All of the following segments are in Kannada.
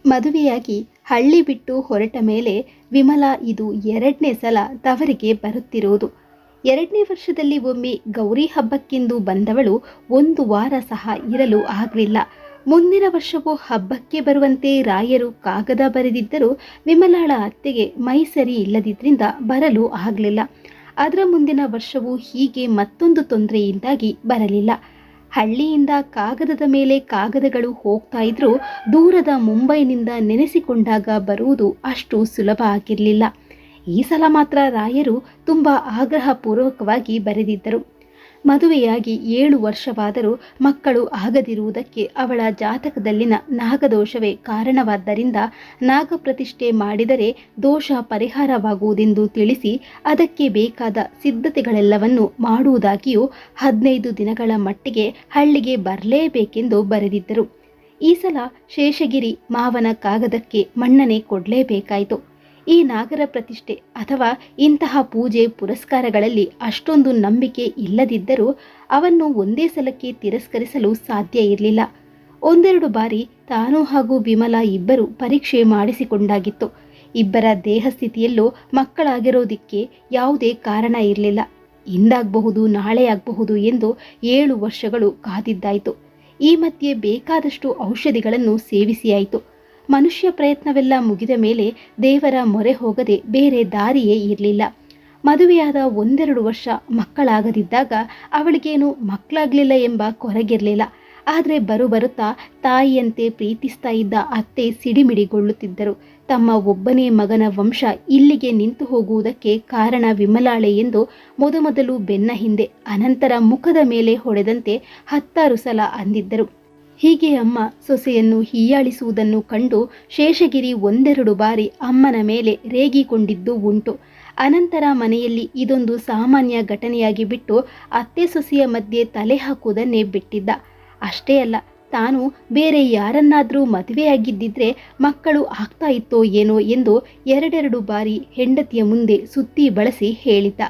ಮದುವೆಯಾಗಿ ಹಳ್ಳಿ ಬಿಟ್ಟು ಹೊರಟ ಮೇಲೆ ವಿಮಲಾ ಇದು 2ನೇ ಸಲ ತವರಿಗೆ ಬರುತ್ತಿರುವುದು. 2ನೇ ವರ್ಷದಲ್ಲಿ ಒಮ್ಮೆ ಗೌರಿ ಹಬ್ಬಕ್ಕೆಂದು ಬಂದವಳು 1 ವಾರ ಸಹ ಇರಲು ಆಗಲಿಲ್ಲ. ಮುಂದಿನ ವರ್ಷವೂ ಹಬ್ಬಕ್ಕೆ ಬರುವಂತೆ ರಾಯರು ಕಾಗದ ಬರೆದಿದ್ದರೂ ವಿಮಲಾಳ ಅತ್ತೆಗೆ ಮೈ ಸರಿ ಇಲ್ಲದಿದ್ದರಿಂದ ಬರಲು ಆಗಲಿಲ್ಲ. ಅದರ ಮುಂದಿನ ವರ್ಷವೂ ಹೀಗೆ ಮತ್ತೊಂದು ತೊಂದರೆಯಿಂದಾಗಿ ಬರಲಿಲ್ಲ. ಹಳ್ಳಿಯಿಂದ ಕಾಗದದ ಮೇಲೆ ಕಾಗದಗಳು ಹೋಗ್ತಾ ಇದ್ರೂ ದೂರದ ಮುಂಬೈನಿಂದ ನೆನೆಸಿಕೊಂಡಾಗ ಬರುವುದು ಅಷ್ಟು ಸುಲಭ ಆಗಿರಲಿಲ್ಲ. ಈ ಸಲ ಮಾತ್ರ ರಾಯರು ತುಂಬ ಆಗ್ರಹಪೂರ್ವಕವಾಗಿ ಬರೆದಿದ್ದರು. ಮದುವೆಯಾಗಿ 7 ವರ್ಷವಾದರೂ ಮಕ್ಕಳು ಆಗದಿರುವುದಕ್ಕೆ ಅವಳ ಜಾತಕದಲ್ಲಿನ ನಾಗದೋಷವೇ ಕಾರಣವಾದ್ದರಿಂದ ನಾಗಪ್ರತಿಷ್ಠೆ ಮಾಡಿದರೆ ದೋಷ ಪರಿಹಾರವಾಗುವುದೆಂದು ತಿಳಿಸಿ ಅದಕ್ಕೆ ಬೇಕಾದ ಸಿದ್ಧತೆಗಳೆಲ್ಲವನ್ನು ಮಾಡುವುದಾಗಿಯೂ 15 ದಿನಗಳ ಮಟ್ಟಿಗೆ ಹಳ್ಳಿಗೆ ಬರಲೇಬೇಕೆಂದು ಬರೆದಿದ್ದರು. ಈ ಸಲ ಶೇಷಗಿರಿ ಮಾವನ ಕಾಗದಕ್ಕೆ ಮನ್ನಣೆ ಕೊಡಲೇಬೇಕಾಯಿತು. ಈ ನಾಗರ ಪ್ರತಿಷ್ಠೆ ಅಥವಾ ಇಂತಹ ಪೂಜೆ ಪುರಸ್ಕಾರಗಳಲ್ಲಿ ಅಷ್ಟೊಂದು ನಂಬಿಕೆ ಇಲ್ಲದಿದ್ದರೂ ಅವನ್ನು ಒಂದೇ ಸಲಕ್ಕೆ ತಿರಸ್ಕರಿಸಲು ಸಾಧ್ಯ ಇರಲಿಲ್ಲ. 1-2 ಬಾರಿ ತಾನು ಹಾಗೂ ವಿಮಲಾ ಇಬ್ಬರು ಪರೀಕ್ಷೆ ಮಾಡಿಸಿಕೊಂಡಾಗಿತ್ತು. ಇಬ್ಬರ ದೇಹಸ್ಥಿತಿಯಲ್ಲೂ ಮಕ್ಕಳಾಗಿರೋದಿಕ್ಕೆ ಯಾವುದೇ ಕಾರಣ ಇರಲಿಲ್ಲ. ಇಂದಾಗಬಹುದು ನಾಳೆ ಆಗಬಹುದು ಎಂದು 7 ವರ್ಷಗಳು ಕಾದಿದ್ದಾಯಿತು. ಈ ಮಧ್ಯೆ ಬೇಕಾದಷ್ಟು ಔಷಧಿಗಳನ್ನು ಸೇವಿಸಿಯಾಯಿತು. ಮನುಷ್ಯ ಪ್ರಯತ್ನವೆಲ್ಲ ಮುಗಿದ ಮೇಲೆ ದೇವರ ಮೊರೆ ಹೋಗದೆ ಬೇರೆ ದಾರಿಯೇ ಇರಲಿಲ್ಲ. ಮದುವೆಯಾದ 1-2 ವರ್ಷ ಮಕ್ಕಳಾಗದಿದ್ದಾಗ ಅವಳಿಗೇನು ಮಕ್ಕಳಾಗಲಿಲ್ಲ ಎಂಬ ಕೊರಗಿರಲಿಲ್ಲ. ಆದರೆ ಬರುತ್ತಾ ತಾಯಿಯಂತೆ ಪ್ರೀತಿಸ್ತಾ ಇದ್ದ ಅತ್ತೆ ಸಿಡಿಮಿಡಿಗೊಳ್ಳುತ್ತಿದ್ದರು. ತಮ್ಮ ಒಬ್ಬನೇ ಮಗನ ವಂಶ ಇಲ್ಲಿಗೆ ನಿಂತು ಹೋಗುವುದಕ್ಕೆ ಕಾರಣ ವಿಮಲಾಳೆ ಎಂದು ಮೊದಮೊದಲು ಬೆನ್ನ ಹಿಂದೆ, ಅನಂತರ ಮುಖದ ಮೇಲೆ ಹೊಡೆದಂತೆ 10 ಸಲ ಅಂದಿದ್ದರು. ಹೀಗೆ ಅಮ್ಮ ಸೊಸೆಯನ್ನು ಹೀಯಾಳಿಸುವುದನ್ನು ಕಂಡು ಶೇಷಗಿರಿ 1-2 ಬಾರಿ ಅಮ್ಮನ ಮೇಲೆ ರೇಗಿಕೊಂಡಿದ್ದು ಉಂಟು. ಅನಂತರ ಮನೆಯಲ್ಲಿ ಇದೊಂದು ಸಾಮಾನ್ಯ ಘಟನೆಯಾಗಿ ಬಿಟ್ಟು ಅತ್ತೆ ಸೊಸೆಯ ಮಧ್ಯೆ ತಲೆ ಹಾಕುವುದನ್ನೇ ಬಿಟ್ಟಿದ್ದ. ಅಷ್ಟೇ ಅಲ್ಲ, ತಾನು ಬೇರೆ ಯಾರನ್ನಾದರೂ ಮದುವೆಯಾಗಿದ್ದಿದ್ರೆ ಮಕ್ಕಳು ಆಗ್ತಾ ಇತ್ತೋ ಏನೋ ಎಂದು 2 ಬಾರಿ ಹೆಂಡತಿಯ ಮುಂದೆ ಸುತ್ತಿ ಬಳಸಿ ಹೇಳಿದ್ದ.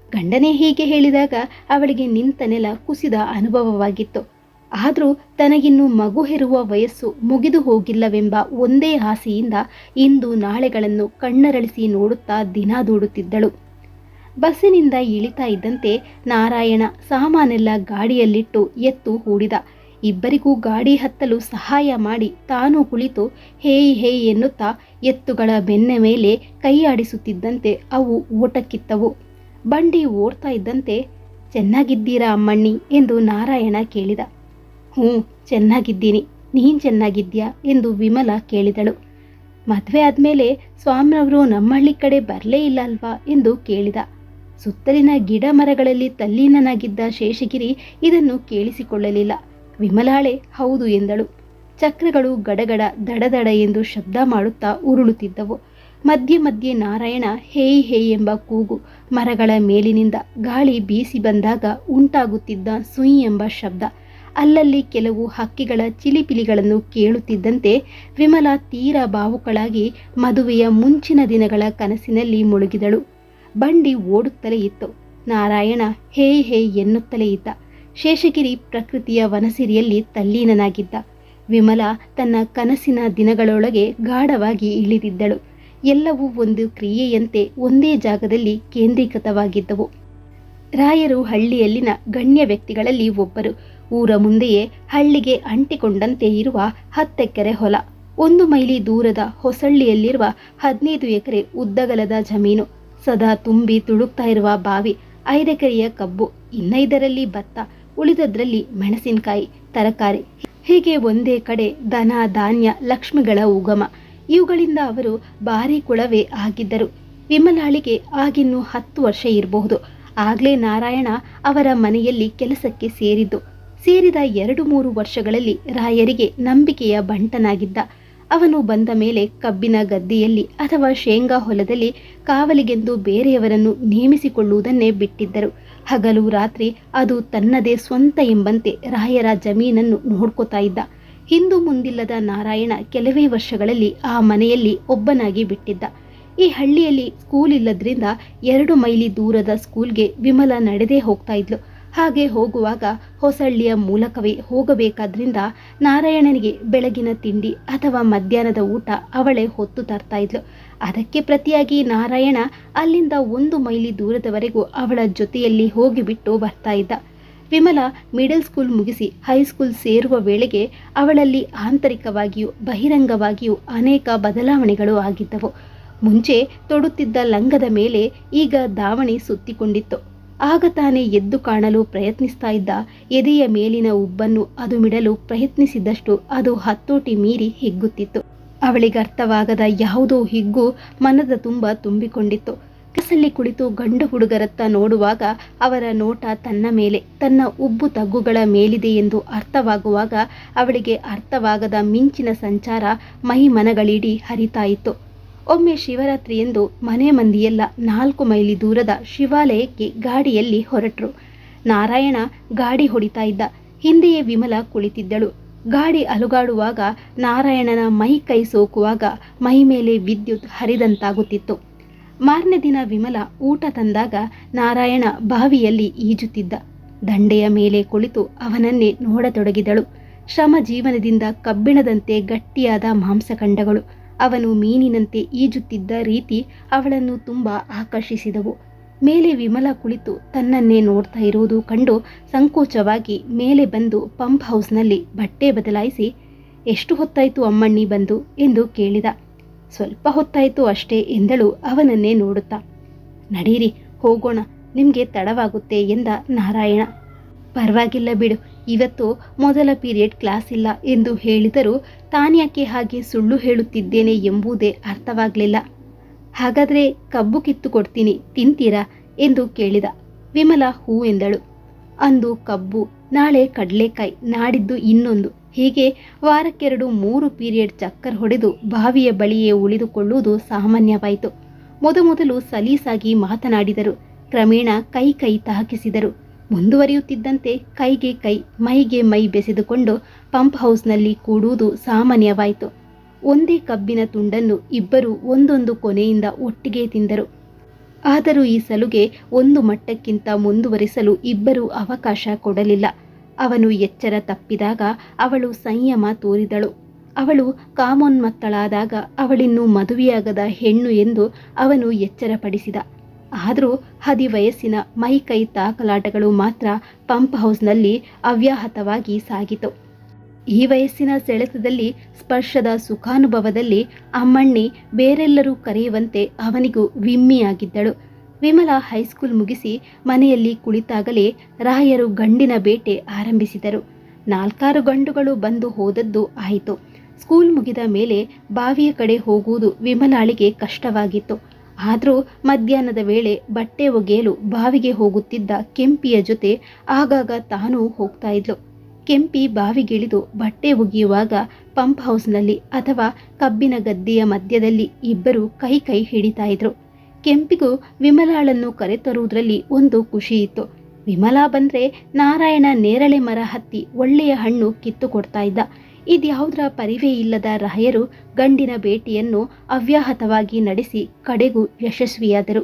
ಗಂಡನೇ ಹೀಗೆ ಹೇಳಿದಾಗ ಅವಳಿಗೆ ನಿಂತ ನೆಲ ಕುಸಿದ ಅನುಭವವಾಗಿತ್ತು. ಆದರೂ ತನಗಿನ್ನು ಮಗು ಹೆರುವ ವಯಸ್ಸು ಮುಗಿದು ಹೋಗಿಲ್ಲವೆಂಬ ಒಂದೇ ಆಸೆಯಿಂದ ಇಂದು ನಾಳೆಗಳನ್ನು ಕಣ್ಣರಳಿಸಿ ನೋಡುತ್ತಾ ದಿನ ದೂಡುತ್ತಿದ್ದಳು. ಬಸ್ಸಿನಿಂದ ಇಳಿತಾ ಇದ್ದಂತೆ ನಾರಾಯಣ ಸಾಮಾನೆಲ್ಲ ಗಾಡಿಯಲ್ಲಿಟ್ಟು ಎತ್ತು ಹೂಡಿದ. ಇಬ್ಬರಿಗೂ ಗಾಡಿ ಹತ್ತಲು ಸಹಾಯ ಮಾಡಿ ತಾನು ಕುಳಿತು ಹೇಯ್ ಹೇಯ್ ಎನ್ನುತ್ತಾ ಎತ್ತುಗಳ ಬೆನ್ನ ಮೇಲೆ ಕೈಯಾಡಿಸುತ್ತಿದ್ದಂತೆ ಅವು ಓಟಕ್ಕಿತ್ತವು. ಬಂಡಿ ಓಡ್ತಾ ಇದ್ದಂತೆ ಚೆನ್ನಾಗಿದ್ದೀರಾ ಅಮ್ಮಣ್ಣಿ ಎಂದು ನಾರಾಯಣ ಕೇಳಿದ. ಹ್ಞೂ ಚೆನ್ನಾಗಿದ್ದೀನಿ, ನೀನು ಚೆನ್ನಾಗಿದ್ಯಾ ಎಂದು ವಿಮಲಾ ಕೇಳಿದಳು. ಮದುವೆ ಆದಮೇಲೆ ಸ್ವಾಮಿಯವರು ನಮ್ಮಹಳ್ಳಿ ಕಡೆ ಬರಲೇ ಇಲ್ಲ ಅಲ್ವಾ ಎಂದು ಕೇಳಿದ. ಸುತ್ತಲಿನ ಗಿಡ ಮರಗಳಲ್ಲಿ ತಲ್ಲೀನನಾಗಿದ್ದ ಶೇಷಗಿರಿ ಇದನ್ನು ಕೇಳಿಸಿಕೊಳ್ಳಲಿಲ್ಲ. ವಿಮಲಾಳೆ ಹೌದು ಎಂದಳು. ಚಕ್ರಗಳು ಗಡಗಡ ದಡದಡ ಎಂದು ಶಬ್ದ ಮಾಡುತ್ತಾ ಉರುಳುತ್ತಿದ್ದವು. ಮಧ್ಯೆ ಮಧ್ಯೆ ನಾರಾಯಣ ಹೇಯ್ ಹೇಯ್ ಎಂಬ ಕೂಗು, ಮರಗಳ ಮೇಲಿನಿಂದ ಗಾಳಿ ಬೀಸಿ ಬಂದಾಗ ಉಂಟಾಗುತ್ತಿದ್ದ ಸುಯ್ ಎಂಬ ಶಬ್ದ, ಅಲ್ಲಲ್ಲಿ ಕೆಲವು ಹಕ್ಕಿಗಳ ಚಿಲಿಪಿಲಿಗಳನ್ನು ಕೇಳುತ್ತಿದ್ದಂತೆ ವಿಮಲಾ ತೀರಾ ಭಾವುಕಳಾಗಿ ಮದುವೆಯ ಮುಂಚಿನ ದಿನಗಳ ಕನಸಿನಲ್ಲಿ ಮುಳುಗಿದಳು. ಬಂಡಿ ಓಡುತ್ತಲೇ ಇತ್ತು. ನಾರಾಯಣ ಹೇಯ್ ಹೇಯ್ ಎನ್ನುತ್ತಲೇ ಇದ್ದ. ಶೇಷಗಿರಿ ಪ್ರಕೃತಿಯ ವನಸಿರಿಯಲ್ಲಿ ತಲ್ಲೀನನಾಗಿದ್ದ. ವಿಮಲಾ ತನ್ನ ಕನಸಿನ ದಿನಗಳೊಳಗೆ ಗಾಢವಾಗಿ ಇಳಿದಿದ್ದಳು. ಎಲ್ಲವೂ ಒಂದು ಕ್ರಿಯೆಯಂತೆ ಒಂದೇ ಜಾಗದಲ್ಲಿ ಕೇಂದ್ರೀಕೃತವಾಗಿದ್ದವು. ರಾಯರು ಹಳ್ಳಿಯಲ್ಲಿನ ಗಣ್ಯ ವ್ಯಕ್ತಿಗಳಲ್ಲಿ ಒಬ್ಬರು. ಊರ ಮುಂದೆಯೇ ಹಳ್ಳಿಗೆ ಅಂಟಿಕೊಂಡಂತೆ ಇರುವ 10 ಎಕರೆ ಹೊಲ, 1 ಮೈಲಿ ದೂರದ ಹೊಸಳ್ಳಿಯಲ್ಲಿರುವ 15 ಎಕರೆ ಉದ್ದಗಲದ ಜಮೀನು, ಸದಾ ತುಂಬಿ ತುಳುಕ್ತಾ ಇರುವ ಬಾವಿ, 5 ಎಕರೆಯ ಕಬ್ಬು, ಇನ್ನ ಇದರಲ್ಲಿ ಭತ್ತ, ಉಳಿದದ್ರಲ್ಲಿ ಮೆಣಸಿನಕಾಯಿ, ತರಕಾರಿ, ಹೀಗೆ ಒಂದೇ ಕಡೆ ದನ ಧಾನ್ಯ ಲಕ್ಷ್ಮಿಗಳ ಉಗಮ. ಇವುಗಳಿಂದ ಅವರು ಭಾರಿ ಕುಳವೇ ಆಗಿದ್ದರು. ವಿಮಲಾಳಿಗೆ ಆಗಿನ್ನೂ 10 ವರ್ಷ ಇರಬಹುದು. ಆಗಲೇ ನಾರಾಯಣ ಅವರ ಮನೆಯಲ್ಲಿ ಕೆಲಸಕ್ಕೆ ಸೇರಿದ 2-3 ವರ್ಷಗಳಲ್ಲಿ ರಾಯರಿಗೆ ನಂಬಿಕೆಯ ಬಂಟನಾಗಿದ್ದ. ಅವನು ಬಂದ ಮೇಲೆ ಕಬ್ಬಿನ ಗದ್ದೆಯಲ್ಲಿ ಅಥವಾ ಶೇಂಗಾ ಹೊಲದಲ್ಲಿ ಕಾವಲಿಗೆಂದು ಬೇರೆಯವರನ್ನು ನೇಮಿಸಿಕೊಳ್ಳುವುದನ್ನೇ ಬಿಟ್ಟಿದ್ದರು. ಹಗಲು ರಾತ್ರಿ ಅದು ತನ್ನದೇ ಸ್ವಂತ ಎಂಬಂತೆ ರಾಯರ ಜಮೀನನ್ನು ನೋಡ್ಕೋತಾ ಇದ್ದ. ಹಿಂದು ಮುಂದಿಲ್ಲದ ನಾರಾಯಣ ಕೆಲವೇ ವರ್ಷಗಳಲ್ಲಿ ಆ ಮನೆಯಲ್ಲಿ ಒಬ್ಬನಾಗಿ ಬಿಟ್ಟಿದ್ದ. ಈ ಹಳ್ಳಿಯಲ್ಲಿ ಸ್ಕೂಲ್ ಇಲ್ಲದ್ರಿಂದ 2 ಮೈಲಿ ದೂರದ ಸ್ಕೂಲ್ಗೆ ವಿಮಲಾ ನಡೆದೇ ಹೋಗ್ತಾ ಇದ್ಲು. ಹಾಗೆ ಹೋಗುವಾಗ ಹೊಸಳ್ಳಿಯ ಮೂಲಕವೇ ಹೋಗಬೇಕಾದ್ರಿಂದ ನಾರಾಯಣನಿಗೆ ಬೆಳಗಿನ ತಿಂಡಿ ಅಥವಾ ಮಧ್ಯಾಹ್ನದ ಊಟ ಅವಳೇ ಹೊತ್ತು ತರ್ತಾ ಇದ್ಲು. ಅದಕ್ಕೆ ಪ್ರತಿಯಾಗಿ ನಾರಾಯಣ ಅಲ್ಲಿಂದ 1 ಮೈಲಿ ದೂರದವರೆಗೂ ಅವಳ ಜೊತೆಯಲ್ಲಿ ಹೋಗಿಬಿಟ್ಟು ಬರ್ತಾ ಇದ್ದ. ವಿಮಲ ಮಿಡಲ್ ಸ್ಕೂಲ್ ಮುಗಿಸಿ ಹೈಸ್ಕೂಲ್ ಸೇರುವ ವೇಳೆಗೆ ಅವಳಲ್ಲಿ ಆಂತರಿಕವಾಗಿಯೂ ಬಹಿರಂಗವಾಗಿಯೂ ಅನೇಕ ಬದಲಾವಣೆಗಳು ಆಗಿದ್ದವು. ಮುಂಚೆ ತೊಡುತ್ತಿದ್ದ ಲಂಗದ ಮೇಲೆ ಈಗ ದಾವಣಿ ಸುತ್ತಿಕೊಂಡಿತ್ತು. ಆಗ ತಾನೇ ಎದ್ದು ಕಾಣಲು ಪ್ರಯತ್ನಿಸ್ತಾ ಇದ್ದ ಎದೆಯ ಮೇಲಿನ ಉಬ್ಬನ್ನು ಅದುಮಿಡಲು ಪ್ರಯತ್ನಿಸಿದಷ್ಟು ಅದು ಹತ್ತೋಟಿ ಮೀರಿ ಹಿಗ್ಗುತ್ತಿತ್ತು. ಅವಳಿಗರ್ಥವಾಗದ ಯಾವುದೋ ಹಿಗ್ಗು ಮನದ ತುಂಬ ತುಂಬಿಕೊಂಡಿತ್ತು. ಕಸಲ್ಲಿ ಕುಳಿತು ಗಂಡು ಹುಡುಗರತ್ತ ನೋಡುವಾಗ ಅವರ ನೋಟ ತನ್ನ ಮೇಲೆ, ತನ್ನ ಉಬ್ಬು ತಗ್ಗುಗಳ ಮೇಲಿದೆ ಎಂದು ಅರ್ಥವಾಗುವಾಗ ಅವಳಿಗೆ ಅರ್ಥವಾಗದ ಮಿಂಚಿನ ಸಂಚಾರ ಮೈ ಮನಗಳಿಡೀ ಹರಿತಾ ಇತ್ತು. ಒಮ್ಮೆ ಶಿವರಾತ್ರಿಯೆಂದು ಮನೆ ಮಂದಿಯೆಲ್ಲ 4 ಮೈಲಿ ದೂರದ ಶಿವಾಲಯಕ್ಕೆ ಗಾಡಿಯಲ್ಲಿ ಹೊರಟರು. ನಾರಾಯಣ ಗಾಡಿ ಹೊಡಿತಾ ಇದ್ದ. ಹಿಂದೆಯೇ ವಿಮಲ ಕುಳಿತಿದ್ದಳು. ಗಾಡಿ ಅಲುಗಾಡುವಾಗ ನಾರಾಯಣನ ಮೈ ಕೈ ಸೋಕುವಾಗ ಮೈ ಮೇಲೆ ವಿದ್ಯುತ್ ಹರಿದಂತಾಗುತ್ತಿತ್ತು. ಮಾರನೇ ದಿನ ವಿಮಲ ಊಟ ತಂದಾಗ ನಾರಾಯಣ ಬಾವಿಯಲ್ಲಿ ಈಜುತ್ತಿದ್ದ. ದಂಡೆಯ ಮೇಲೆ ಕುಳಿತು ಅವನನ್ನೇ ನೋಡತೊಡಗಿದಳು. ಶ್ರಮ ಜೀವನದಿಂದ ಕಬ್ಬಿಣದಂತೆ ಗಟ್ಟಿಯಾದ ಮಾಂಸಖಂಡಗಳು. ಅವನು ಮೀನಿನಂತೆ ಈಜುತ್ತಿದ್ದ ರೀತಿ ಅವಳನ್ನು ತುಂಬ ಆಕರ್ಷಿಸಿದವು. ಮೇಲೆ ವಿಮಲ ಕುಳಿತು ತನ್ನನ್ನೇ ನೋಡ್ತಾ ಇರುವುದು ಕಂಡು ಸಂಕೋಚವಾಗಿ ಮೇಲೆ ಬಂದು ಪಂಪ್ ಹೌಸ್ನಲ್ಲಿ ಬಟ್ಟೆ ಬದಲಾಯಿಸಿ, ಎಷ್ಟು ಹೊತ್ತಾಯಿತು ಅಮ್ಮಣ್ಣಿ ಬಂದು ಎಂದು ಕೇಳಿದ. ಸ್ವಲ್ಪ ಹೊತ್ತಾಯಿತು ಅಷ್ಟೇ ಎಂದಳು ಅವನನ್ನೇ ನೋಡುತ್ತಾ. ನಡೀರಿ ಹೋಗೋಣ, ನಿಮಗೆ ತಡವಾಗುತ್ತೆ ಎಂದ ನಾರಾಯಣ. ಪರವಾಗಿಲ್ಲ ಬಿಡು, ಇವತ್ತು ಮೊದಲ ಪೀರಿಯಡ್ ಕ್ಲಾಸ್ ಇಲ್ಲ ಎಂದು ಹೇಳಿದರೂ ತಾನ್ಯಾಕೆ ಹಾಗೆ ಸುಳ್ಳು ಹೇಳುತ್ತಿದ್ದೇನೆ ಎಂಬುದೇ ಅರ್ಥವಾಗಲಿಲ್ಲ. ಹಾಗಾದರೆ ಕಬ್ಬು ಕಿತ್ತು ಕೊಡ್ತೀನಿ, ತಿಂತೀರಾ ಎಂದು ಕೇಳಿದ. ವಿಮಲ ಹೂ ಎಂದಳು. ಅಂದು ಕಬ್ಬು, ನಾಳೆ ಕಡಲೆಕಾಯಿ, ನಾಡಿದ್ದು ಇನ್ನೊಂದು, ಹೀಗೆ ವಾರಕ್ಕೆರಡು 3 ಪೀರಿಯಡ್ ಚಕ್ಕರ್ ಹೊಡೆದು ಬಾವಿಯ ಬಳಿಯೇ ಉಳಿದುಕೊಳ್ಳುವುದು ಸಾಮಾನ್ಯವಾಯಿತು. ಮೊದಮೊದಲು ಸಲೀಸಾಗಿ ಮಾತನಾಡಿದರು. ಕ್ರಮೇಣ ಕೈ ಕೈ ತಾಕಿಸಿದರು. ಮುಂದುವರಿಯುತ್ತಿದ್ದಂತೆ ಕೈಗೆ ಕೈ, ಮೈಗೆ ಮೈ ಬೆಸೆದುಕೊಂಡು ಪಂಪ್ ಹೌಸ್ನಲ್ಲಿ ಕೂಡುವುದು ಸಾಮಾನ್ಯವಾಯಿತು. ಒಂದೇ ಕಬ್ಬಿನ ತುಂಡನ್ನು ಇಬ್ಬರು ಒಂದೊಂದು ಕೊನೆಯಿಂದ ಒಟ್ಟಿಗೆ ತಿಂದರು. ಆದರೂ ಈ ಸಲುಗೆ ಒಂದು ಮಟ್ಟಕ್ಕಿಂತ ಮುಂದುವರಿಸಲು ಇಬ್ಬರೂ ಅವಕಾಶ ಕೊಡಲಿಲ್ಲ. ಅವನು ಎಚ್ಚರ ತಪ್ಪಿದಾಗ ಅವಳು ಸಂಯಮ ತೋರಿದಳು. ಅವಳು ಕಾಮೋನ್ಮತ್ತಳಾದಾಗ ಅವಳಿನ್ನೂ ಮದುವೆಯಾಗದ ಹೆಣ್ಣು ಎಂದು ಅವನು ಎಚ್ಚರಪಡಿಸಿದ. ಆದರೂ ಹದಿವಯಸ್ಸಿನ ಮೈ ಕೈ ತಾಕಲಾಟಗಳು ಮಾತ್ರ ಪಂಪ್ ಹೌಸ್ನಲ್ಲಿ ಅವ್ಯಾಹತವಾಗಿ ಸಾಗಿತು. ಈ ವಯಸ್ಸಿನ ಸೆಳೆತದಲ್ಲಿ, ಸ್ಪರ್ಶದ ಸುಖಾನುಭವದಲ್ಲಿ ಅಮ್ಮಣ್ಣಿ ಬೇರೆಲ್ಲರೂ ಕರೆಯುವಂತೆ ಅವನಿಗೂ ವಿಮ್ಮಿಯಾಗಿದ್ದಳು. ವಿಮಲ ಹೈಸ್ಕೂಲ್ ಮುಗಿಸಿ ಮನೆಯಲ್ಲಿ ಕುಳಿತಾಗಲೇ ರಾಯರು ಗಂಡಿನ ಬೇಟೆ ಆರಂಭಿಸಿದರು. 4-6 ಗಂಡುಗಳು ಬಂದು ಹೋದದ್ದು ಆಯಿತು. ಸ್ಕೂಲ್ ಮುಗಿದ ಮೇಲೆ ಬಾವಿಯ ಕಡೆ ಹೋಗುವುದು ವಿಮಲಾಳಿಗೆ ಕಷ್ಟವಾಗಿತ್ತು. ಆದರೂ ಮಧ್ಯಾಹ್ನದ ವೇಳೆ ಬಟ್ಟೆ ಒಗೆಯಲು ಬಾವಿಗೆ ಹೋಗುತ್ತಿದ್ದ ಕೆಂಪಿಯ ಜೊತೆ ಆಗಾಗ ತಾನೂ ಹೋಗ್ತಾ ಇದ್ಲು. ಕೆಂಪಿ ಬಾವಿಗಿಳಿದು ಬಟ್ಟೆ ಒಗೆಯುವಾಗ ಪಂಪ್ ಹೌಸ್ನಲ್ಲಿ ಅಥವಾ ಕಬ್ಬಿನ ಗದ್ದೆಯ ಮಧ್ಯದಲ್ಲಿ ಇಬ್ಬರು ಕೈ ಕೈ ಹಿಡಿತಾ ಇದ್ರು. ಕೆಂಪಿಗೂ ವಿಮಲಾಳನ್ನು ಕರೆತರುವುದರಲ್ಲಿ ಒಂದು ಖುಷಿ ಇತ್ತು. ವಿಮಲಾ ಬಂದರೆ ನಾರಾಯಣ ನೇರಳೆ ಮರ ಹತ್ತಿ ಒಳ್ಳೆಯ ಹಣ್ಣು ಕಿತ್ತು ಕೊಡ್ತಾ ಇದ್ದ. ಇದ್ಯಾವುದರ ಪರಿವೇ ಇಲ್ಲದ ರಾಯರು ಗಂಡಿನ ಭೇಟಿಯನ್ನು ಅವ್ಯಾಹತವಾಗಿ ನಡೆಸಿ ಕಡೆಗೂ ಯಶಸ್ವಿಯಾದರು.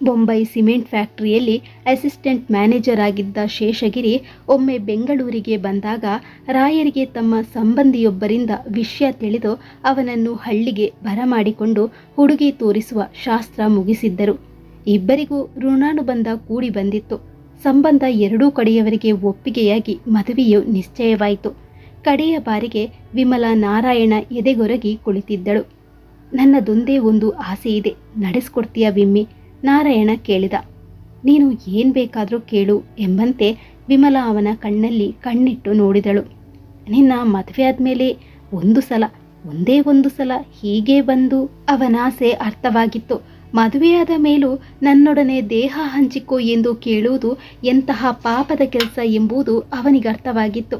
ಬೊಂಬೈ ಸಿಮೆಂಟ್ ಫ್ಯಾಕ್ಟರಿಯಲ್ಲಿ ಅಸಿಸ್ಟೆಂಟ್ ಮ್ಯಾನೇಜರ್ ಆಗಿದ್ದ ಶೇಷಗಿರಿ ಒಮ್ಮೆ ಬೆಂಗಳೂರಿಗೆ ಬಂದಾಗ ರಾಯರಿಗೆ ತಮ್ಮ ಸಂಬಂಧಿಯೊಬ್ಬರಿಂದ ವಿಷಯ ತಿಳಿದು ಅವನನ್ನು ಹಳ್ಳಿಗೆ ಬರಮಾಡಿಕೊಂಡು ಹುಡುಗಿ ತೋರಿಸುವ ಶಾಸ್ತ್ರ ಮುಗಿಸಿದ್ದರು. ಇಬ್ಬರಿಗೂ ಋಣಾನುಬಂಧ ಕೂಡಿ ಬಂದಿತ್ತು. ಸಂಬಂಧ ಎರಡೂ ಕಡೆಯವರಿಗೆ ಒಪ್ಪಿಗೆಯಾಗಿ ಮದುವೆಯು ನಿಶ್ಚಯವಾಯಿತು. ಕಡೆಯ ಬಾರಿಗೆ ವಿಮಲಾ ನಾರಾಯಣ ಎದೆಗೊರಗಿ ಕುಳಿತಿದ್ದಳು. ನನ್ನದೊಂದೇ ಒಂದು ಆಸೆ ಇದೆ, ನಡೆಸ್ಕೊಡ್ತೀಯ ವಿಮ್ಮಿ? ನಾರಾಯಣ ಕೇಳಿದ. ನೀನು ಏನು ಬೇಕಾದರೂ ಕೇಳು ಎಂಬಂತೆ ವಿಮಲಾ ಅವನ ಕಣ್ಣಲ್ಲಿ ಕಣ್ಣಿಟ್ಟು ನೋಡಿದಳು. ನಿನ್ನ ಮದುವೆ ಆದಮೇಲೆ ಒಂದೇ ಒಂದು ಸಲ ಹೀಗೆ ಬಂದು ಅವನಾಸೆ ಅರ್ಥವಾಗಿತ್ತು. ಮದುವೆಯಾದ ಮೇಲೂ ನನ್ನೊಡನೆ ದೇಹ ಹಂಚಿಕೋ ಎಂದು ಕೇಳುವುದು ಎಂತಹ ಪಾಪದ ಕೆಲಸ ಎಂಬುದು ಅವನಿಗರ್ಥವಾಗಿತ್ತು.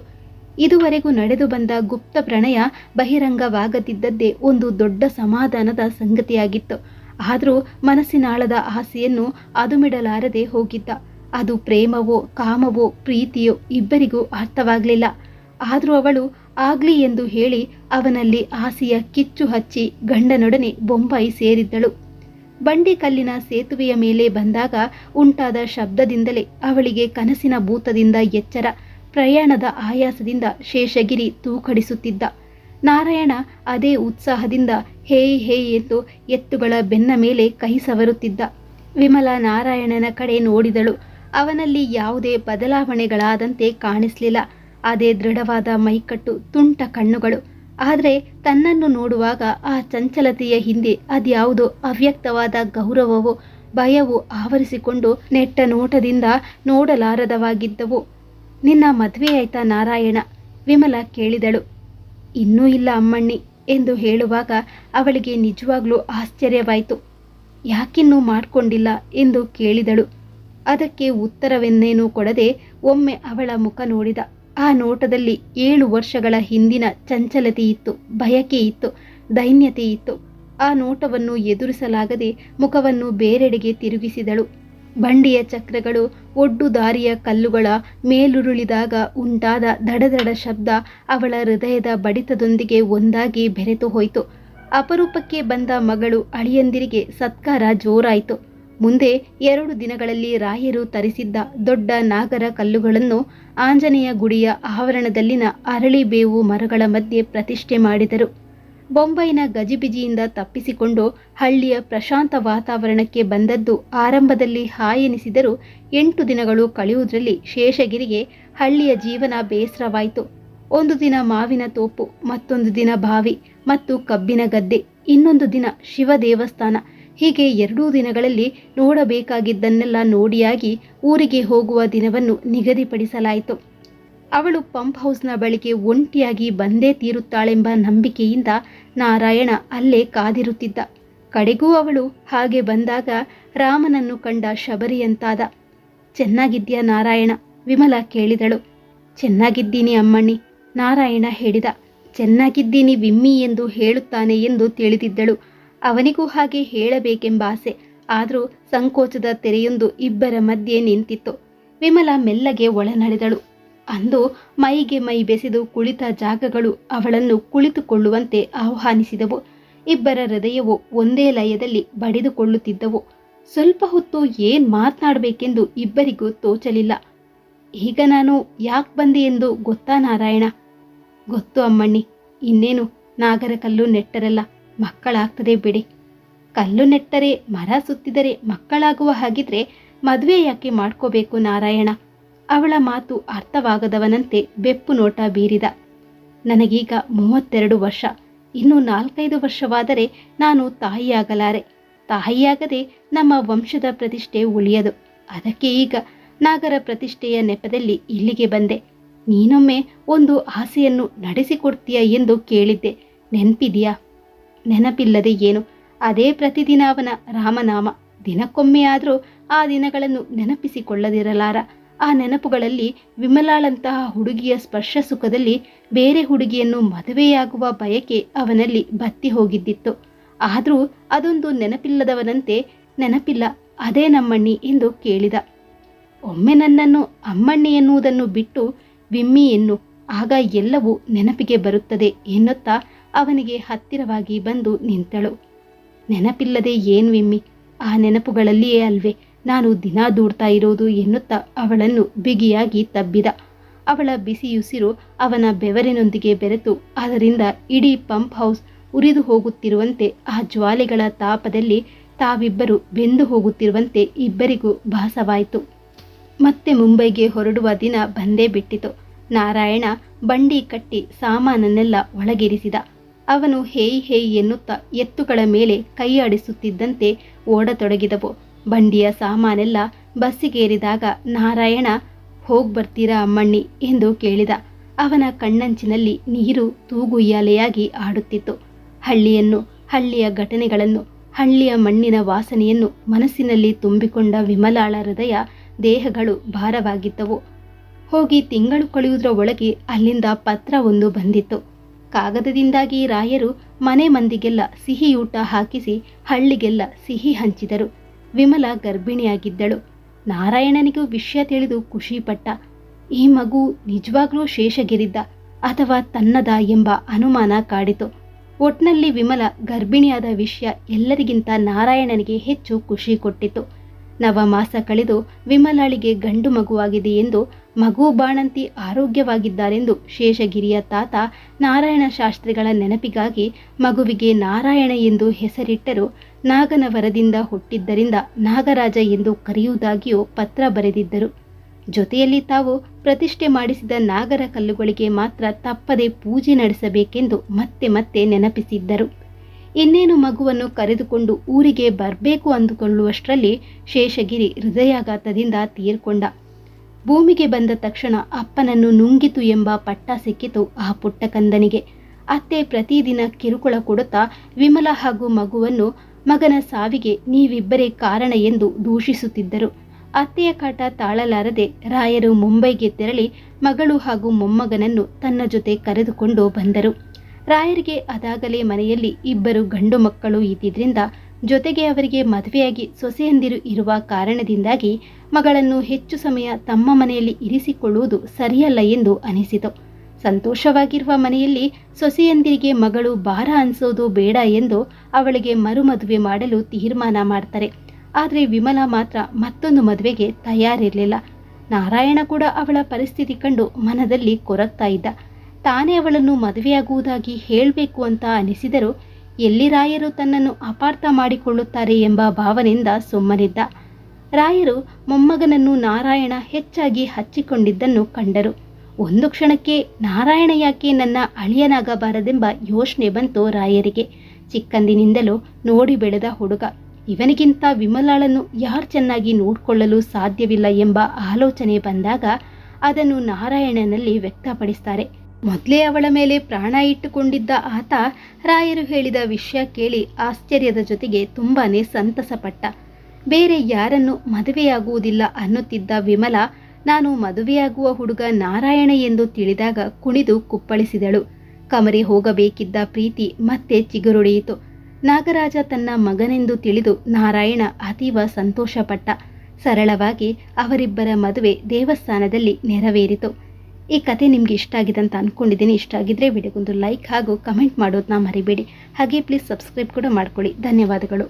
ಇದುವರೆಗೂ ನಡೆದು ಬಂದ ಗುಪ್ತ ಪ್ರಣಯ ಬಹಿರಂಗವಾಗದಿದ್ದದ್ದೇ ಒಂದು ದೊಡ್ಡ ಸಮಾಧಾನದ ಸಂಗತಿಯಾಗಿತ್ತು. ಆದರೂ ಮನಸ್ಸಿನಾಳದ ಆಸೆಯನ್ನು ಅದುಮಿಡಲಾರದೆ ಹೋಗಿದ್ದ. ಅದು ಪ್ರೇಮವೋ ಕಾಮವೋ ಪ್ರೀತಿಯೋ ಇಬ್ಬರಿಗೂ ಅರ್ಥವಾಗಲಿಲ್ಲ. ಆದರೂ ಅವಳು ಆಗ್ಲಿ ಎಂದು ಹೇಳಿ ಅವನಲ್ಲಿ ಆಸೆಯ ಕಿಚ್ಚು ಹಚ್ಚಿ ಗಂಡನೊಡನೆ ಬೊಂಬೈ ಸೇರಿದ್ದಳು. ಬಂಡಿ ಕಲ್ಲಿನ ಸೇತುವೆಯ ಮೇಲೆ ಬಂದಾಗ ಉಂಟಾದ ಶಬ್ದದಿಂದಲೇ ಅವಳಿಗೆ ಕನಸಿನ ಭೂತದಿಂದ ಎಚ್ಚರ. ಪ್ರಯಾಣದ ಆಯಾಸದಿಂದ ಶೇಷಗಿರಿ ತೂಕಡಿಸುತ್ತಿದ್ದ. ನಾರಾಯಣ ಅದೇ ಉತ್ಸಾಹದಿಂದ ಹೇ ಹೇ ಎಂದು ಎತ್ತುಗಳ ಬೆನ್ನ ಮೇಲೆ ಕೈ ಸವರುತ್ತಿದ್ದ. ವಿಮಲ ನಾರಾಯಣನ ಕಡೆ ನೋಡಿದಳು. ಅವನಲ್ಲಿ ಯಾವುದೇ ಬದಲಾವಣೆಗಳಾದಂತೆ ಕಾಣಿಸಲಿಲ್ಲ. ಅದೇ ದೃಢವಾದ ಮೈಕಟ್ಟು, ತುಂಟ ಕಣ್ಣುಗಳು. ಆದರೆ ತನ್ನನ್ನು ನೋಡುವಾಗ ಆ ಚಂಚಲತೆಯ ಹಿಂದೆ ಅದ್ಯಾವುದೋ ಅವ್ಯಕ್ತವಾದ ಗೌರವವೋ ಭಯವೋ ಆವರಿಸಿಕೊಂಡು ನೆಟ್ಟ ನೋಟದಿಂದ ನೋಡಲಾರದವಾಗಿದ್ದವು. ನಿನ್ನ ಮದುವೆ ಆಯ್ತಾ ನಾರಾಯಣ? ವಿಮಲ ಕೇಳಿದಳು. ಇನ್ನೂ ಇಲ್ಲ ಅಮ್ಮಣ್ಣಿ ಎಂದು ಹೇಳುವಾಗ ಅವಳಿಗೆ ನಿಜವಾಗ್ಲೂ ಆಶ್ಚರ್ಯವಾಯಿತು. ಯಾಕಿನ್ನೂ ಮಾಡಿಕೊಂಡಿಲ್ಲ ಎಂದು ಕೇಳಿದಳು. ಅದಕ್ಕೆ ಉತ್ತರವೆನ್ನೇನೂ ಕೊಡದೆ ಒಮ್ಮೆ ಅವಳ ಮುಖ ನೋಡಿದ. ಆ ನೋಟದಲ್ಲಿ 7 ವರ್ಷಗಳ ಹಿಂದಿನ ಚಂಚಲತೆ ಇತ್ತು, ಬಯಕೆ ಇತ್ತು, ದೈನ್ಯತೆ ಇತ್ತು. ಆ ನೋಟವನ್ನು ಎದುರಿಸಲಾಗದೆ ಮುಖವನ್ನು ಬೇರೆಡೆಗೆ ತಿರುಗಿಸಿದಳು. ಬಂಡಿಯ ಚಕ್ರಗಳು ಒಡ್ಡು ದಾರಿಯ ಕಲ್ಲುಗಳ ಮೇಲುರುಳಿದಾಗ ಉಂಟಾದ ದಡದಡ ಶಬ್ದ ಅವಳ ಹೃದಯದ ಬಡಿತದೊಂದಿಗೆ ಒಂದಾಗಿ ಬೆರೆತು ಹೋಯಿತು. ಅಪರೂಪಕ್ಕೆ ಬಂದ ಮಗಳು ಅಳಿಯಂದಿರಿಗೆ ಸತ್ಕಾರ ಜೋರಾಯಿತು. ಮುಂದೆ 2 ದಿನಗಳಲ್ಲಿ ರಾಯರು ತರಿಸಿದ್ದ ದೊಡ್ಡ ನಾಗರ ಕಲ್ಲುಗಳನ್ನು ಆಂಜನೇಯ ಗುಡಿಯ ಆವರಣದಲ್ಲಿನ ಅರಳಿಬೇವು ಮರಗಳ ಮಧ್ಯೆ ಪ್ರತಿಷ್ಠೆ ಮಾಡಿದರು. ಬೊಂಬೈನ ಗಜಿಬಿಜಿಯಿಂದ ತಪ್ಪಿಸಿಕೊಂಡು ಹಳ್ಳಿಯ ಪ್ರಶಾಂತ ವಾತಾವರಣಕ್ಕೆ ಬಂದದ್ದು ಆರಂಭದಲ್ಲಿ ಹಾಯೆನಿಸಿದರೂ 8 ದಿನಗಳು ಕಳೆಯುವುದರಲ್ಲಿ ಶೇಷಗಿರಿಗೆ ಹಳ್ಳಿಯ ಜೀವನ ಬೇಸರವಾಯಿತು. ಒಂದು ದಿನ ಮಾವಿನ ತೋಪು, ಮತ್ತೊಂದು ದಿನ ಬಾವಿ ಮತ್ತು ಕಬ್ಬಿನ ಗದ್ದೆ, ಇನ್ನೊಂದು ದಿನ ಶಿವ ದೇವಸ್ಥಾನ. ಹೀಗೆ 2 ದಿನಗಳಲ್ಲಿ ನೋಡಬೇಕಾಗಿದ್ದನ್ನೆಲ್ಲ ನೋಡಿಯಾಗಿ ಊರಿಗೆ ಹೋಗುವ ದಿನವನ್ನು ನಿಗದಿಪಡಿಸಲಾಯಿತು. ಅವಳು ಪಂಪ್ ಹೌಸ್ನ ಬಳಿಗೆ ಒಂಟಿಯಾಗಿ ಬಂದೇ ತೀರುತ್ತಾಳೆಂಬ ನಂಬಿಕೆಯಿಂದ ನಾರಾಯಣ ಅಲ್ಲೇ ಕಾದಿರುತ್ತಿದ್ದ. ಕಡೆಗೂ ಅವಳು ಹಾಗೆ ಬಂದಾಗ ರಾಮನನ್ನು ಕಂಡ ಶಬರಿಯಂತಾದ. ಚೆನ್ನಾಗಿದ್ಯಾ ನಾರಾಯಣ? ವಿಮಲ ಕೇಳಿದಳು. ಚೆನ್ನಾಗಿದ್ದೀನಿ ಅಮ್ಮಣ್ಣಿ, ನಾರಾಯಣ ಹೇಳಿದ. ಚೆನ್ನಾಗಿದ್ದೀನಿ ವಿಮ್ಮಿ ಎಂದು ಹೇಳುತ್ತಾನೆ ಎಂದು ತಿಳಿದಿದ್ದಳು. ಅವನಿಗೂ ಹಾಗೆ ಹೇಳಬೇಕೆಂಬ ಆಸೆ. ಆದರೂ ಸಂಕೋಚದ ತೆರೆಯೊಂದು ಇಬ್ಬರ ಮಧ್ಯೆ ನಿಂತಿತ್ತು. ವಿಮಲ ಮೆಲ್ಲಗೆ ಒಳನಡೆದಳು. ಅಂದು ಮೈಗೆ ಮೈ ಬೆಸೆದು ಕುಳಿತ ಜಾಗಗಳು ಅವಳನ್ನು ಕುಳಿತುಕೊಳ್ಳುವಂತೆ ಆಹ್ವಾನಿಸಿದವು. ಇಬ್ಬರ ಹೃದಯವು ಒಂದೇ ಲಯದಲ್ಲಿ ಬಡಿದುಕೊಳ್ಳುತ್ತಿದ್ದವು. ಸ್ವಲ್ಪ ಹೊತ್ತು ಏನ್ ಮಾತನಾಡಬೇಕೆಂದು ಇಬ್ಬರಿಗೂ ತೋಚಲಿಲ್ಲ. ಈಗ ನಾನು ಯಾಕೆ ಬಂದೆ ಎಂದು ಗೊತ್ತಾ ನಾರಾಯಣ? ಗೊತ್ತು ಅಮ್ಮಣ್ಣಿ. ಇನ್ನೇನು, ನಾಗರ ಕಲ್ಲು ನೆಟ್ಟರಲ್ಲ, ಮಕ್ಕಳಾಗ್ತದೆ ಬಿಡಿ. ಕಲ್ಲು ನೆಟ್ಟರೆ ಮರ ಸುತ್ತಿದರೆ ಮಕ್ಕಳಾಗುವ ಹಾಗಿದ್ರೆ ಮದುವೆ ಯಾಕೆ ಮಾಡ್ಕೋಬೇಕು ನಾರಾಯಣ? ಅವಳ ಮಾತು ಅರ್ಥವಾಗದವನಂತೆ ಬೆಪ್ಪು ನೋಟ ಬೀರಿದ. ನನಗೀಗ 32 ವರ್ಷ. ಇನ್ನು 4-5 ವರ್ಷವಾದರೆ ನಾನು ತಾಯಿಯಾಗಲಾರೆ. ತಾಯಿಯಾಗದೆ ನಮ್ಮ ವಂಶದ ಪ್ರತಿಷ್ಠೆ ಉಳಿಯದು. ಅದಕ್ಕೆ ಈಗ ನಾಗರ ಪ್ರತಿಷ್ಠೆಯ ನೆಪದಲ್ಲಿ ಇಲ್ಲಿಗೆ ಬಂದೆ. ನೀನೊಮ್ಮೆ ಒಂದು ಆಸೆಯನ್ನು ನಡೆಸಿಕೊಡ್ತೀಯ ಎಂದು ಕೇಳಿದ್ದೆ, ನೆನಪಿದೆಯಾ? ನೆನಪಿಲ್ಲದೆ ಏನು? ಅದೇ ಪ್ರತಿದಿನ ಅವನ ರಾಮನಾಮ. ದಿನಕ್ಕೊಮ್ಮೆ ಆದರೂ ಆ ದಿನಗಳನ್ನು ನೆನಪಿಸಿಕೊಳ್ಳದಿರಲಾರ. ಆ ನೆನಪುಗಳಲ್ಲಿ ವಿಮಲಾಳಂತಹ ಹುಡುಗಿಯ ಸ್ಪರ್ಶ ಸುಖದಲ್ಲಿ ಬೇರೆ ಹುಡುಗಿಯನ್ನು ಮದುವೆಯಾಗುವ ಬಯಕೆ ಅವನಲ್ಲಿ ಬತ್ತಿ ಹೋಗಿದ್ದಿತ್ತು. ಆದರೂ ಅದೊಂದು ನೆನಪಿಲ್ಲದವನಂತೆ, ನೆನಪಿಲ್ಲ ಅದೇ ನಮ್ಮಣ್ಣಿ ಎಂದು ಕೇಳಿದ. ಒಮ್ಮೆ ನನ್ನನ್ನು ಅಮ್ಮಣ್ಣಿ ಎನ್ನುವುದನ್ನು ಬಿಟ್ಟು ವಿಮ್ಮಿ ಎನ್ನು, ಆಗ ಎಲ್ಲವೂ ನೆನಪಿಗೆ ಬರುತ್ತದೆ ಎನ್ನುತ್ತಾ ಅವನಿಗೆ ಹತ್ತಿರವಾಗಿ ಬಂದು ನಿಂತಳು. ನೆನಪಿಲ್ಲದೆ ಏನು ವಿಮ್ಮಿ? ಆ ನೆನಪುಗಳಲ್ಲಿಯೇ ಅಲ್ವೇ ನಾನು ದಿನ ದೂಡ್ತಾ ಇರೋದು ಎನ್ನುತ್ತಾ ಅವಳನ್ನು ಬಿಗಿಯಾಗಿ ತಬ್ಬಿದ. ಅವಳ ಬಿಸಿಯುಸಿರು ಅವನ ಬೆವರಿನೊಂದಿಗೆ ಬೆರೆತು ಅದರಿಂದ ಇಡೀ ಪಂಪ್ ಹೌಸ್ ಉರಿದು ಹೋಗುತ್ತಿರುವಂತೆ, ಆ ಜ್ವಾಲೆಗಳ ತಾಪದಲ್ಲಿ ತಾವಿಬ್ಬರು ಬೆಂದು ಹೋಗುತ್ತಿರುವಂತೆ ಇಬ್ಬರಿಗೂ ಭಾಸವಾಯಿತು. ಮತ್ತೆ ಮುಂಬೈಗೆ ಹೊರಡುವ ದಿನ ಬಂದೇ ಬಿಟ್ಟಿತು. ನಾರಾಯಣ ಬಂಡಿ ಕಟ್ಟಿ ಸಾಮಾನನ್ನೆಲ್ಲ ಒಳಗಿರಿಸಿದ. ಅವನು ಹೇಯ್ ಹೇಯ್ ಎನ್ನುತ್ತಾ ಎತ್ತುಗಳ ಮೇಲೆ ಕೈಯಾಡಿಸುತ್ತಿದ್ದಂತೆ ಓಡತೊಡಗಿದವು. ಬಂಡಿಯ ಸಾಮಾನೆಲ್ಲ ಬಸ್ಸಿಗೇರಿದಾಗ ನಾರಾಯಣ ಹೋಗ್ಬರ್ತೀರಾ ಅಮ್ಮಣ್ಣಿ ಎಂದು ಕೇಳಿದ. ಅವನ ಕಣ್ಣಂಚಿನಲ್ಲಿ ನೀರು ತೂಗುಯ್ಯಾಲೆಯಾಗಿ ಆಡುತ್ತಿತ್ತು. ಹಳ್ಳಿಯನ್ನು, ಹಳ್ಳಿಯ ಘಟನೆಗಳನ್ನು, ಹಳ್ಳಿಯ ಮಣ್ಣಿನ ವಾಸನೆಯನ್ನು ಮನಸ್ಸಿನಲ್ಲಿ ತುಂಬಿಕೊಂಡ ವಿಮಲಾಳ ಹೃದಯ ದೇಹಗಳು ಭಾರವಾಗಿದ್ದವು. ಹೋಗಿ ತಿಂಗಳು ಕಳೆಯುವುದರ ಒಳಗೆ ಅಲ್ಲಿಂದ ಪತ್ರ ಒಂದು ಬಂದಿತ್ತು. ಕಾಗದದಿಂದಾಗಿ ರಾಯರು ಮನೆ ಮಂದಿಗೆಲ್ಲ ಸಿಹಿಯೂಟ ಹಾಕಿಸಿ ಹಳ್ಳಿಗೆಲ್ಲ ಸಿಹಿ ಹಂಚಿದರು. ವಿಮಲ ಗರ್ಭಿಣಿಯಾಗಿದ್ದಳು. ನಾರಾಯಣನಿಗೂ ವಿಷಯ ತಿಳಿದು ಖುಷಿಪಟ್ಟ. ಈ ಮಗು ನಿಜವಾಗ್ಲೂ ಶೇಷಗಿರಿದ್ದ ಅಥವಾ ತನ್ನದ ಎಂಬ ಅನುಮಾನ ಕಾಡಿತು. ಒಟ್ನಲ್ಲಿ ವಿಮಲ ಗರ್ಭಿಣಿಯಾದ ವಿಷಯ ಎಲ್ಲರಿಗಿಂತ ನಾರಾಯಣನಿಗೆ ಹೆಚ್ಚು ಖುಷಿ ಕೊಟ್ಟಿತು. ನವಮಾಸ ಕಳೆದು ವಿಮಲಾಳಿಗೆ ಗಂಡು ಮಗುವಾಗಿದೆ ಎಂದು, ಮಗು ಬಾಣಂತಿ ಆರೋಗ್ಯವಾಗಿದ್ದಾರೆಂದು ಶೇಷಗಿರಿಯ ತಾತ ನಾರಾಯಣ ಶಾಸ್ತ್ರಿಗಳ ನೆನಪಿಗಾಗಿ ಮಗುವಿಗೆ ನಾರಾಯಣ ಎಂದು ಹೆಸರಿಟ್ಟರು. ನಾಗನ ವರದಿಂದ ಹುಟ್ಟಿದ್ದರಿಂದ ನಾಗರಾಜ ಎಂದು ಕರೆಯುವುದಾಗಿಯೂ ಪತ್ರ ಬರೆದಿದ್ದರು. ಜೊತೆಯಲ್ಲಿ ತಾವು ಪ್ರತಿಷ್ಠೆ ಮಾಡಿಸಿದ ನಾಗರ ಕಲ್ಲುಗಳಿಗೆ ಮಾತ್ರ ತಪ್ಪದೆ ಪೂಜೆ ನಡೆಸಬೇಕೆಂದು ಮತ್ತೆ ಮತ್ತೆ ನೆನಪಿಸಿದ್ದರು. ಇನ್ನೇನು ಮಗುವನ್ನು ಕರೆದುಕೊಂಡು ಊರಿಗೆ ಬರಬೇಕು ಅಂದುಕೊಳ್ಳುವಷ್ಟರಲ್ಲಿ ಶೇಷಗಿರಿ ಹೃದಯಾಘಾತದಿಂದ ತೀರ್ಕೊಂಡ. ಭೂಮಿಗೆ ಬಂದ ತಕ್ಷಣ ಅಪ್ಪನನ್ನು ನುಂಗಿತು ಎಂಬ ಪಟ್ಟ ಸಿಕ್ಕಿತು ಆ ಪುಟ್ಟ ಕಂದನಿಗೆ. ಅತ್ತೆ ಪ್ರತಿದಿನ ಕಿರುಕುಳ ಕೊಡುತ್ತಾ ವಿಮಲ ಹಾಗೂ ಮಗುವನ್ನು ಮಗನ ಸಾವಿಗೆ ನೀವಿಬ್ಬರೇ ಕಾರಣ ಎಂದು ದೂಷಿಸುತ್ತಿದ್ದರು. ಅತ್ತೆಯ ಕಾಟ ತಾಳಲಾರದೆ ರಾಯರು ಮುಂಬೈಗೆ ತೆರಳಿ ಮಗಳು ಹಾಗೂ ಮೊಮ್ಮಗನನ್ನು ತನ್ನ ಜೊತೆ ಕರೆದುಕೊಂಡು ಬಂದರು. ರಾಯರಿಗೆ ಅದಾಗಲೇ ಮನೆಯಲ್ಲಿ ಇಬ್ಬರು ಗಂಡು ಮಕ್ಕಳು ಇದ್ದಿದ್ದರಿಂದ, ಜೊತೆಗೆ ಅವರಿಗೆ ಮದುವೆಯಾಗಿ ಸೊಸೆಯಂದಿರು ಇರುವ ಕಾರಣದಿಂದಾಗಿ ಮಗಳನ್ನು ಹೆಚ್ಚು ಸಮಯ ತಮ್ಮ ಮನೆಯಲ್ಲಿ ಇರಿಸಿಕೊಳ್ಳುವುದು ಸರಿಯಲ್ಲ ಎಂದು ಅನಿಸಿತು. ಸಂತೋಷವಾಗಿರುವ ಮನೆಯಲ್ಲಿ ಸೊಸೆಯಂದಿರಿಗೆ ಮಗಳು ಭಾರ ಅನಿಸೋದು ಬೇಡ ಎಂದು ಅವಳಿಗೆ ಮರುಮದುವೆ ಮಾಡಲು ತೀರ್ಮಾನ ಮಾಡ್ತಾರೆ. ಆದರೆ ವಿಮಲ ಮಾತ್ರ ಮತ್ತೊಂದು ಮದುವೆಗೆ ತಯಾರಿರಲಿಲ್ಲ. ನಾರಾಯಣ ಕೂಡ ಅವಳ ಪರಿಸ್ಥಿತಿ ಕಂಡು ಮನದಲ್ಲಿ ಕೊರಗ್ತಾ ಇದ್ದ. ತಾನೇ ಅವಳನ್ನು ಮದುವೆಯಾಗುವುದಾಗಿ ಹೇಳಬೇಕು ಅಂತ ಅನಿಸಿದರೂ ಎಲ್ಲಿ ರಾಯರು ತನ್ನನ್ನು ಅಪಾರ್ಥ ಮಾಡಿಕೊಳ್ಳುತ್ತಾರೆ ಎಂಬ ಭಾವನೆಯಿಂದ ಸುಮ್ಮನಿದ್ದ. ರಾಯರು ಮೊಮ್ಮಗನನ್ನು ನಾರಾಯಣ ಹೆಚ್ಚಾಗಿ ಹಚ್ಚಿಕೊಂಡಿದ್ದನ್ನು ಕಂಡರು. ಒಂದು ಕ್ಷಣಕ್ಕೆ ನಾರಾಯಣ ಯಾಕೆ ನನ್ನ ಅಳಿಯನಾಗಬಾರದೆಂಬ ಯೋಚನೆ ಬಂತು ರಾಯರಿಗೆ. ಚಿಕ್ಕಂದಿನಿಂದಲೂ ನೋಡಿ ಬೆಳೆದ ಹುಡುಗ, ಇವನಿಗಿಂತ ವಿಮಲಾಳನ್ನು ಯಾರು ಚೆನ್ನಾಗಿ ನೋಡಿಕೊಳ್ಳಲು ಸಾಧ್ಯವಿಲ್ಲ ಎಂಬ ಆಲೋಚನೆ ಬಂದಾಗ ಅದನ್ನು ನಾರಾಯಣನಲ್ಲಿ ವ್ಯಕ್ತಪಡಿಸ್ತಾರೆ. ಮೊದಲೇ ಅವಳ ಮೇಲೆ ಪ್ರಾಣ ಇಟ್ಟುಕೊಂಡಿದ್ದ ಆತ ರಾಯರು ಹೇಳಿದ ವಿಷಯ ಕೇಳಿ ಆಶ್ಚರ್ಯದ ಜೊತೆಗೆ ತುಂಬಾನೇ ಸಂತಸಪಟ್ಟ. ಬೇರೆ ಯಾರನ್ನು ಮದುವೆಯಾಗುವುದಿಲ್ಲ ಅನ್ನುತ್ತಿದ್ದ ವಿಮಲ, ನಾನು ಮದುವೆಯಾಗುವ ಹುಡುಗ ನಾರಾಯಣ ಎಂದು ತಿಳಿದಾಗ ಕುಣಿದು ಕುಪ್ಪಳಿಸಿದಳು. ಕಮರಿ ಹೋಗಬೇಕಿದ್ದ ಪ್ರೀತಿ ಮತ್ತೆ ಚಿಗುರೊಡೆಯಿತು. ನಾಗರಾಜ ತನ್ನ ಮಗನೆಂದು ತಿಳಿದು ನಾರಾಯಣ ಅತೀವ ಸಂತೋಷಪಟ್ಟ. ಸರಳವಾಗಿ ಅವರಿಬ್ಬರ ಮದುವೆ ದೇವಸ್ಥಾನದಲ್ಲಿ ನೆರವೇರಿತು. ಈ ಕತೆ ನಿಮಗೆ ಇಷ್ಟ ಆಗಿದೆ ಅಂತ ಅಂದ್ಕೊಂಡಿದ್ದೀನಿ. ಇಷ್ಟ ಆಗಿದ್ರೆ ವಿಡಿಯೋಗೊಂದು ಲೈಕ್ ಹಾಗೂ ಕಮೆಂಟ್ ಮಾಡೋದನ್ನ ಮರಿಬೇಡಿ. ಹಾಗೆ ಪ್ಲೀಸ್ ಸಬ್ಸ್ಕ್ರೈಬ್ ಕೂಡ ಮಾಡ್ಕೊಳ್ಳಿ. ಧನ್ಯವಾದಗಳು.